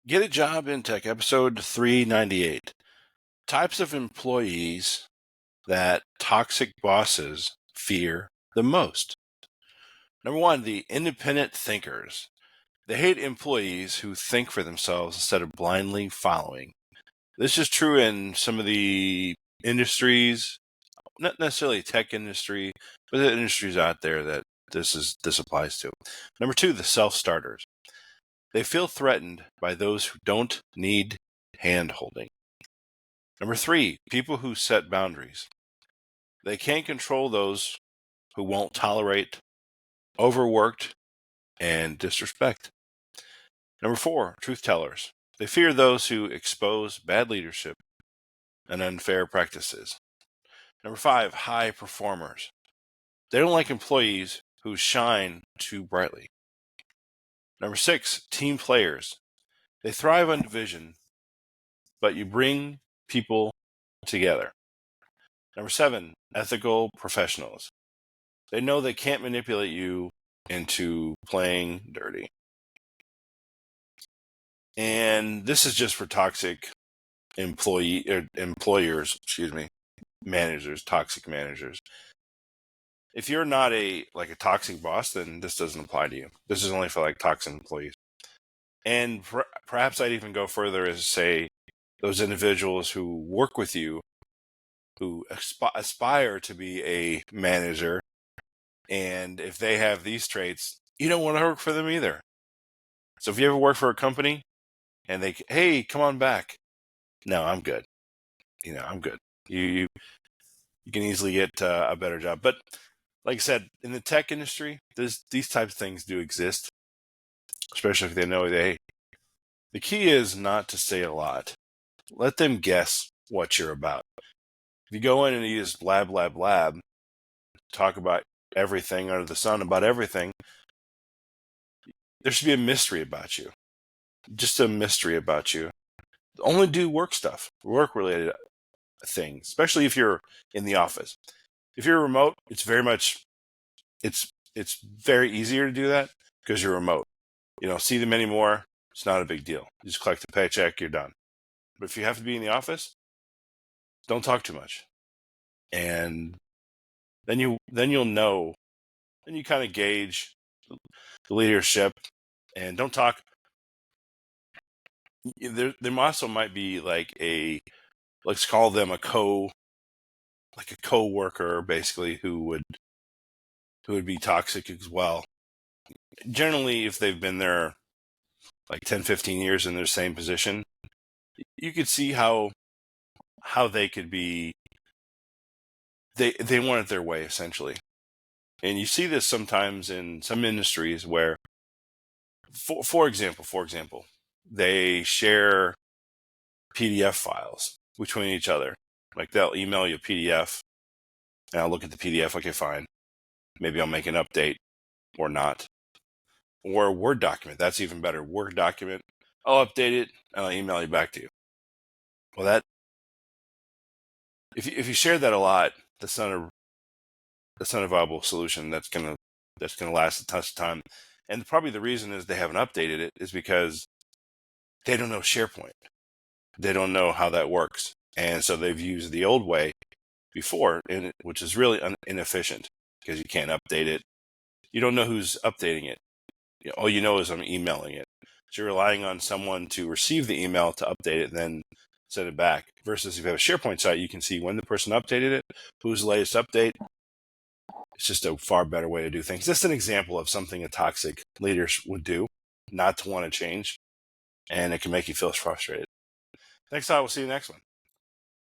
Get a Job in Tech, episode 398. Types of employees that toxic bosses fear the most. Number one, the independent thinkers. They hate employees who think for themselves instead of blindly following. This is true in some of the industries, not necessarily tech industry, but the industries out there that this applies to. Number two, the self-starters. They feel threatened by those who don't need hand-holding. Number three, people who set boundaries. They can't control those who won't tolerate overworked and disrespect. Number four, truth tellers. They fear those who expose bad leadership and unfair practices. Number five, high performers. They don't like employees who shine too brightly. Number six, team players. They thrive on division, but you bring people together. Number seven, ethical professionals. They know they can't manipulate you into playing dirty. And this is just for toxic employers, managers, toxic managers. If you're not a toxic boss, then this doesn't apply to you. This is only for toxic employees. And perhaps I'd even go further as say those individuals who work with you, who aspire to be a manager, and if they have these traits, you don't want to work for them either. So if you ever work for a company and hey, come on back. No, I'm good. I'm good. You can easily get a better job. But like I said, in the tech industry, these types of things do exist, especially if they know the key is not to say a lot. Let them guess what you're about. If you go in and you just blab, blab, blab, talk about everything under the sun, about everything, there should be a mystery about you. Just a mystery about you. Only do work stuff, work-related things, especially if you're in the office. If you're remote, it's very easier to do that because you're remote. You don't see them anymore. It's not a big deal. You just collect the paycheck, you're done. But if you have to be in the office, don't talk too much. And then you'll know, and you kind of gauge the leadership, and don't talk. There also might be let's call them a co-worker, basically, who would be toxic as well. Generally, if they've been there 10, 15 years in their same position, you could see how they could be, they want it their way, essentially. And you see this sometimes in some industries where, for example, they share PDF files between each other. They'll email you a PDF, and I'll look at the PDF, okay, fine. Maybe I'll make an update or not. Or a Word document, that's even better. Word document, I'll update it, and I'll email you back to you. Well, if you share that a lot, that's not a viable solution that's gonna last a ton of time. And probably the reason is they haven't updated it is because they don't know SharePoint. They don't know how that works. And so they've used the old way before, which is really inefficient because you can't update it. You don't know who's updating it. All you know is I'm emailing it. So you're relying on someone to receive the email to update it and then send it back. Versus if you have a SharePoint site, you can see when the person updated it, who's the latest update. It's just a far better way to do things. Just an example of something a toxic leader would do, not to want to change. And it can make you feel frustrated. Thanks, Todd. We'll see you next one.